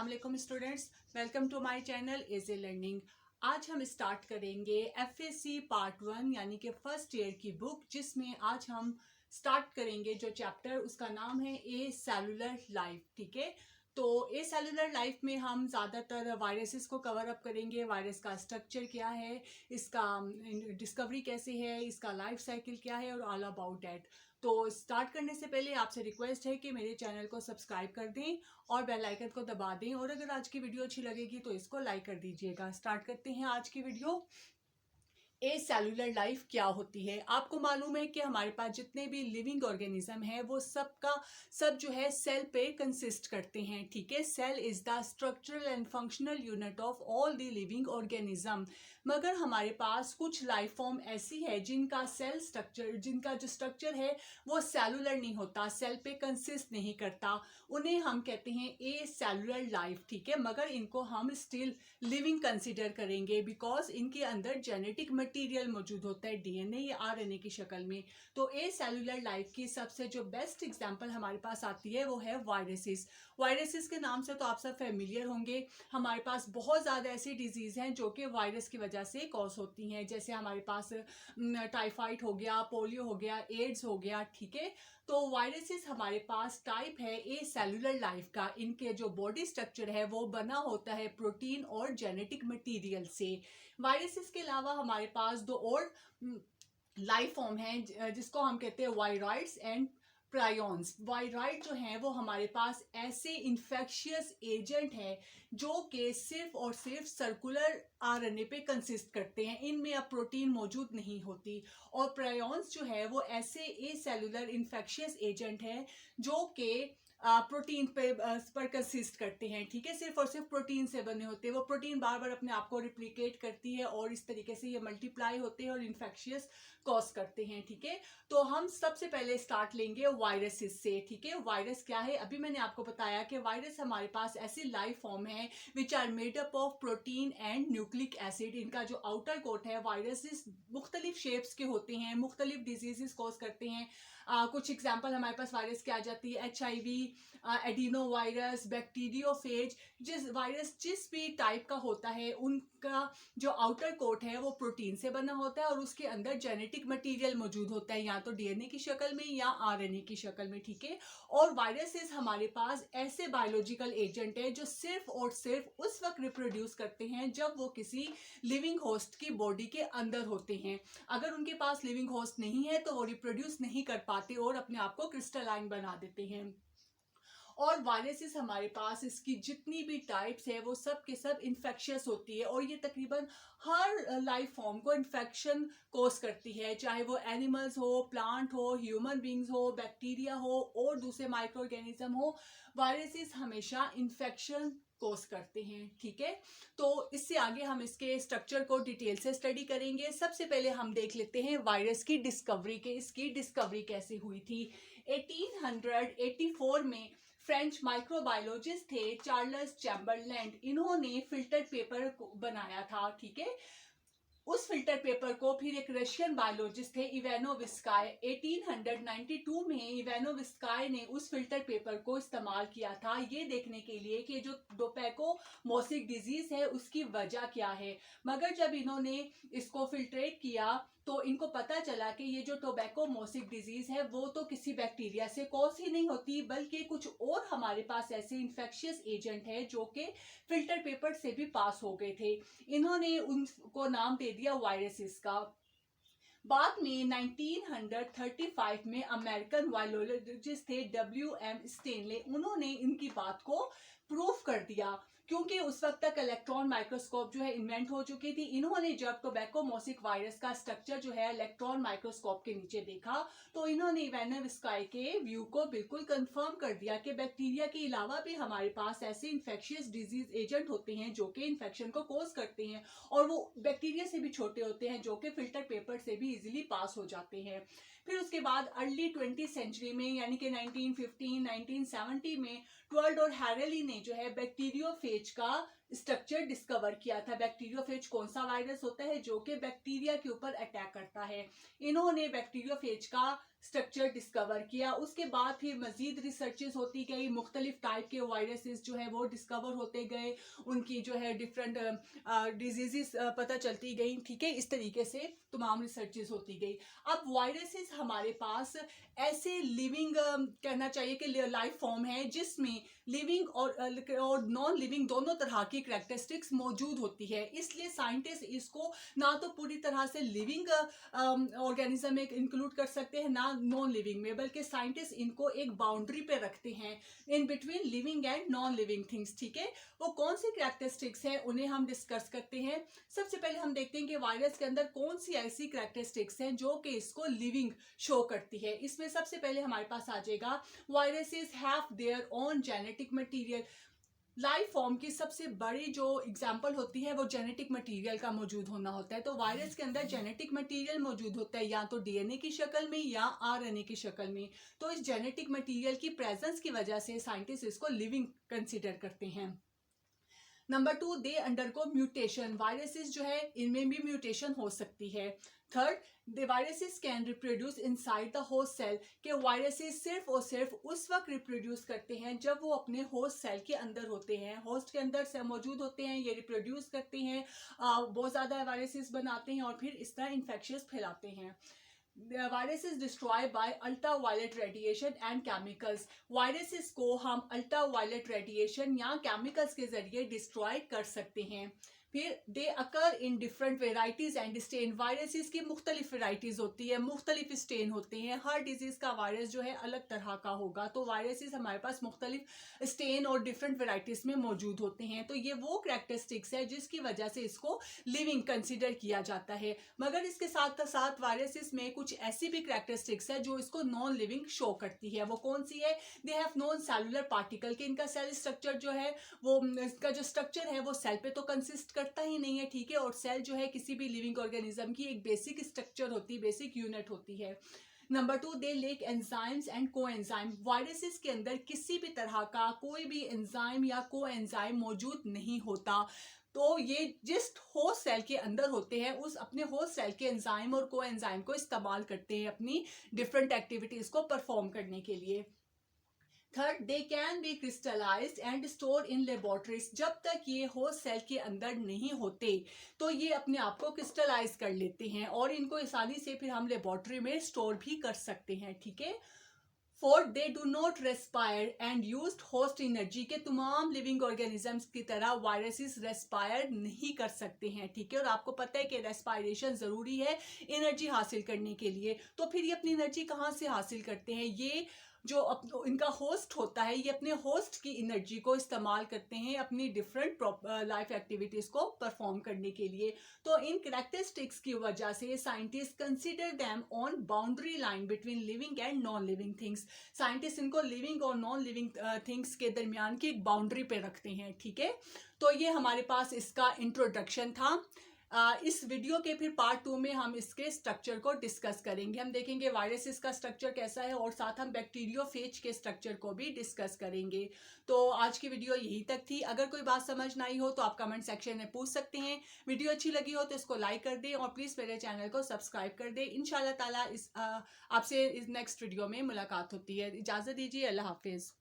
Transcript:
अस्सलाम वालेकुम students, welcome to my channel easy learning. आज हम स्टार्ट करेंगे एफएससी पार्ट 1 यानी कि फर्स्ट ईयर की बुक, जिसमें आज हम स्टार्ट करेंगे जो चैप्टर, उसका नाम है ए सेलुलर लाइफ। ठीक है, तो ए सेलुलर लाइफ में हम ज़्यादातर वायरसेस को कवर अप करेंगे। वायरस का स्ट्रक्चर क्या है, इसका डिस्कवरी कैसे है, इसका लाइफ साइकिल क्या है और ऑल अबाउट डैट। तो स्टार्ट करने से पहले आपसे रिक्वेस्ट है कि मेरे चैनल को सब्सक्राइब कर दें और बेल आइकन को दबा दें, और अगर आज की वीडियो अच्छी लगेगी तो इसको लाइक कर दीजिएगा। स्टार्ट करते हैं आज की वीडियो। ए सेलुलर लाइफ क्या होती है। आपको मालूम है कि हमारे पास जितने भी लिविंग ऑर्गेनिज्म है वो सब जो है सेल पे कंसिस्ट करते हैं। ठीक है, cell is the structural and functional unit of all the living organism. मगर हमारे पास कुछ लाइफ फॉर्म ऐसी है जिनका जो स्ट्रक्चर है वो सेलुलर नहीं होता, सेल पे कंसिस्ट नहीं करता। उन्हें हम कहते हैं ए सेलुलर लाइफ। ठीक है, मगर इनको हम स्टिल लिविंग कंसिडर करेंगे बिकॉज इनके अंदर जेनेटिक मटेरियल मौजूद होता है, डीएनए या आरएनए की शक्ल में। तो ए सेलुलर लाइफ की सबसे जो बेस्ट एग्जांपल हमारे पास आती है वो है वायरसेस। वायरसेस के नाम से तो आप सब फेमिलियर होंगे। हमारे पास बहुत ज़्यादा ऐसी डिजीज़ हैं जो कि वायरस की वजह से कॉज होती हैं, जैसे हमारे पास टाइफाइड हो गया, पोलियो हो गया, एड्स हो गया। ठीक है, तो वायरसेस हमारे पास टाइप है ए सेलुलर लाइफ का। इनके जो बॉडी स्ट्रक्चर है वो बना होता है प्रोटीन और जेनेटिक मटेरियल से। वायरसेस के अलावा हमारे पास दो और लाइफ फॉर्म हैं जिसको हम कहते हैं वायरॉइड्स एंड प्रायोन्स। वायरॉइड जो हैं वो हमारे पास ऐसे इन्फेक्शियस एजेंट हैं जो कि सिर्फ और सिर्फ सर्कुलर आरएनए पे कंसिस्ट करते हैं, इनमें अब प्रोटीन मौजूद नहीं होती। और प्रायोन्स जो है वो ऐसे ए सेलुलर इन्फेक्शियस एजेंट हैं जो कि प्रोटीन पर कंसिस्ट करते हैं। ठीक है, सिर्फ और सिर्फ प्रोटीन से बने होते हैं। वो प्रोटीन बार बार अपने आप को रिप्लिकेट करती है और इस तरीके से ये मल्टीप्लाई होते हैं और इन्फेक्शियस कॉज करते हैं। ठीक है, तो हम सबसे पहले स्टार्ट लेंगे वायरसेस से। ठीक है, वायरस क्या है, अभी मैंने आपको बताया कि वायरस हमारे पास ऐसी लाइफ फॉर्म है which are made up of protein and nucleic acid. इनका जो आउटर कोट है, वायरसेस मुख्तलिफ शेप्स के होते हैं, मुख्तलिफ डिजीजेस कॉज करते हैं। कुछ एग्जाम्पल हमारे पास वायरस की आ जाती है, HIV, एडिनो वायरस, बैक्टीरियोफेज। जिस भी टाइप का होता है उनका जो आउटर कोट है वो प्रोटीन से बना होता है और उसके अंदर जेनेटिक मटेरियल मौजूद होता है, या तो डीएनए की शक्ल में या आरएनए की शक्ल में। ठीक है, और वायरसेस हमारे पास ऐसे बायोलॉजिकल एजेंट है जो सिर्फ और सिर्फ उस वक्त रिप्रोड्यूस करते हैं जब वो किसी लिविंग होस्ट की बॉडी के अंदर होते हैं। अगर उनके पास लिविंग होस्ट नहीं है तो वो रिप्रोड्यूस नहीं कर पाते और अपने आप को क्रिस्टलाइन बना देते हैं। और वायरसेस हमारे पास, इसकी जितनी भी टाइप्स है वो सब के सब इन्फेक्शियस होती है और ये तकरीबन हर लाइफ फॉर्म को इन्फेक्शन कोस करती है, चाहे वो एनिमल्स हो, प्लांट हो, ह्यूमन बींग्स हो, बैक्टीरिया हो और दूसरे माइक्रो ऑर्गेनिज्म हो। वायरसेस हमेशा इन्फेक्शन कोस करते हैं। ठीक है, तो इससे आगे हम इसके स्ट्रक्चर को डिटेल से स्टडी करेंगे। सबसे पहले हम देख लेते हैं वायरस की डिस्कवरी के, इसकी डिस्कवरी कैसे हुई थी। 1884 में फ्रेंच माइक्रोबायोलॉजिस्ट थे चार्ल्स चैम्बरलैंड, इन्होंने फिल्टर पेपर बनाया था। ठीक है, उस फिल्टर पेपर को फिर एक रशियन बायोलॉजिस्ट थे इवानोविस्काय, 1892 में इवानोविस्काय ने उस फिल्टर पेपर को इस्तेमाल किया था ये देखने के लिए कि जो टोबैकोमोसिक डिजीज है उसकी वजह क्या है। मगर जब इन्होंने इसको फिल्ट्रेट किया तो इनको पता चला कि ये जो टोबैकोमोसिक डिजीज है वो तो किसी बैक्टीरिया से कॉज ही नहीं होती, बल्कि कुछ और हमारे पास ऐसे इन्फेक्शियस एजेंट है जो कि फिल्टर पेपर से भी पास हो गए थे। इन्होंने उनको नाम दे दिया वायरसेस का। बाद में 1935 में अमेरिकन वायरोलॉजिस्ट थे WM स्टेनले, उन्होंने इनकी बात को प्रूफ कर दिया क्योंकि उस वक्त तक इलेक्ट्रॉन माइक्रोस्कोप जो है इन्वेंट हो चुकी थी। इन्होंने जब टोबैकोमोसिक वायरस का स्ट्रक्चर जो है इलेक्ट्रॉन माइक्रोस्कोप के नीचे देखा तो इन्होंने इवानोविस्काय के व्यू को बिल्कुल कंफर्म कर दिया कि बैक्टीरिया के अलावा भी हमारे पास ऐसे इन्फेक्शियस डिजीज एजेंट होते हैं जो कि इन्फेक्शन को कोज करते हैं और वो बैक्टीरिया से भी छोटे होते हैं जो कि फिल्टर पेपर से भी इजीली पास हो जाते हैं। फिर उसके बाद अर्ली 20th सेंचुरी में यानी कि 1915 1970 में ट्वेल्ड और हैरेली ने जो है बैक्टीरियोफेज का स्ट्रक्चर डिस्कवर किया था। बैक्टीरियोफेज कौन सा वायरस होता है जो कि बैक्टीरिया के ऊपर अटैक करता है। इन्होंने बैक्टीरियोफेज का स्ट्रक्चर डिस्कवर किया। उसके बाद फिर मजीद रिसर्चेस होती गई, मुख्तलिफ टाइप के वायरसेस जो है वो डिस्कवर होते गए, उनकी जो है डिफरेंट डिजीजेस पता चलती गई। ठीक है, इस तरीके से तमाम रिसर्चेस होती गई। अब वायरसेस हमारे पास ऐसे लिविंग कहना चाहिए कि लाइफ फॉर्म है जिसमें लिविंग और नॉन लिविंग दोनों तरह की करैक्टरिस्टिक्स मौजूद होती है। इसलिए साइंटिस्ट इसको ना तो पूरी तरह से लिविंग ऑर्गेनिज्म में इंक्लूड कर सकते हैं ना नॉन लिविंग में, बल्कि साइंटिस्ट इनको एक बाउंड्री पे रखते हैं in between living and non living things. ठीक है, वो कौन सी करैक्टरिस्टिक्स है उन्हें हम डिस्कस करते हैं। सबसे पहले हम देखते हैं कि वायरस के अंदर कौन सी ऐसी करैक्टरिस्टिक्स हैं जो कि इसको लिविंग शो करती है। इसमें सबसे पहले हमारे पास आ जाएगा viruses have their own genetic material. Life form की सबसे बड़ी जो एग्जाम्पल होती है वो जेनेटिक मटेरियल का मौजूद होना होता है। तो वायरस के अंदर जेनेटिक मटेरियल मौजूद होता है, या तो डीएनए की शक्ल में या आरएनए की शक्ल में। तो इस जेनेटिक मटेरियल की प्रेजेंस की वजह से साइंटिस्ट इसको लिविंग कंसीडर करते हैं। Number 2, they undergo mutation. Viruses जो है इनमें भी म्यूटेशन हो सकती है। Third, the viruses can reproduce inside the host cell. के वायरसेस सिर्फ और सिर्फ उस वक्त रिप्रोड्यूस करते हैं जब वो अपने होस्ट सेल के अंदर होते हैं, होस्ट के अंदर से मौजूद होते हैं, ये रिप्रोड्यूस करते हैं, बहुत ज़्यादा वायरसेस बनाते हैं और फिर इस तरह इन्फेक्शंस फैलाते हैं। Viruses destroy by ultraviolet radiation and chemicals. Viruses को हम अल्ट्रावायलेट रेडिएशन या केमिकल्स के जरिए डिस्ट्रॉय कर सकते हैं। फिर they occur in different varieties and strain. Viruses की मुख्तलिफ वेराइटीज होती है, मुख्तलिफ स्टेन होते हैं। हर डिजीज का वायरस जो है अलग तरह का होगा। तो वायरसेस हमारे पास मुख्तलिफ स्टेन और डिफरेंट वेराइटीज में मौजूद होते हैं। तो ये वो करैक्टरिस्टिक्स है जिसकी वजह से इसको लिविंग कंसिडर किया जाता है। मगर इसके साथ साथ वायरसेस में कुछ ऐसी भी करैक्टरिस्टिक्स है जो इसको नॉन लिविंग शो करती है। वो कौन सी है? They have non cellular particle, कि इनका सेल स्ट्रक्चर जो है वो, इसका जो स्ट्रक्चर है वो सेल पे तो कंसिस्ट करता ही नहीं है। ठीक है, और सेल जो है किसी भी लिविंग ऑर्गेनिज्म की एक बेसिक स्ट्रक्चर होती है, बेसिक यूनिट होती है। Number 2, they lake enzymes and को एंजाइम। वायरसेस के अंदर किसी भी तरह का कोई भी एंजाइम या को एंजाइम मौजूद नहीं होता। तो ये जिस होस्ट सेल के अंदर होते हैं उस अपने होस्ट सेल के एंजाइम और को एंजाइम को इस्तेमाल करते हैं अपनी डिफरेंट एक्टिविटीज को परफॉर्म करने के लिए। Third, they can be crystallised and store in laboratories. जब तक ये होस्ट सेल के अंदर नहीं होते तो ये अपने आप को क्रिस्टलाइज कर लेते हैं और इनको आसानी से फिर हम लेबोरेटरी में स्टोर भी कर सकते हैं। ठीक है। Fourth, they do not respire and used host energy. के तमाम लिविंग ऑर्गेनिजम्स की तरह वायरसेस रेस्पायर नहीं कर सकते हैं। ठीक है, और आपको पता है कि रेस्पायरेशन जरूरी है एनर्जी हासिल करने के लिए। तो फिर ये अपनी एनर्जी कहाँ से हासिल करते हैं? ये जो इनका होस्ट होता है ये अपने होस्ट की एनर्जी को इस्तेमाल करते हैं अपनी डिफरेंट लाइफ एक्टिविटीज को परफॉर्म करने के लिए। तो इन करैक्टरिस्टिक्स की वजह से scientist consider them on boundary line between living and non living things. Scientist इनको लिविंग और नॉन लिविंग थिंग्स के दरमियान की एक बाउंड्री पे रखते हैं। ठीक है, तो ये हमारे पास इसका इंट्रोडक्शन था। इस वीडियो के फिर पार्ट 2 में हम इसके स्ट्रक्चर को डिस्कस करेंगे। हम देखेंगे वायरसेस का स्ट्रक्चर कैसा है और साथ हम बैक्टीरियोफेज के स्ट्रक्चर को भी डिस्कस करेंगे। तो आज की वीडियो यही तक थी। अगर कोई बात समझ ना आई हो तो आप कमेंट सेक्शन में पूछ सकते हैं। वीडियो अच्छी लगी हो तो इसको लाइक कर दें और प्लीज़ मेरे चैनल को सब्सक्राइब कर दें। इंशाल्लाह ताला आपसे इस नेक्स्ट वीडियो में मुलाकात होती है। इजाज़त दीजिए, अल्लाह हाफिज़।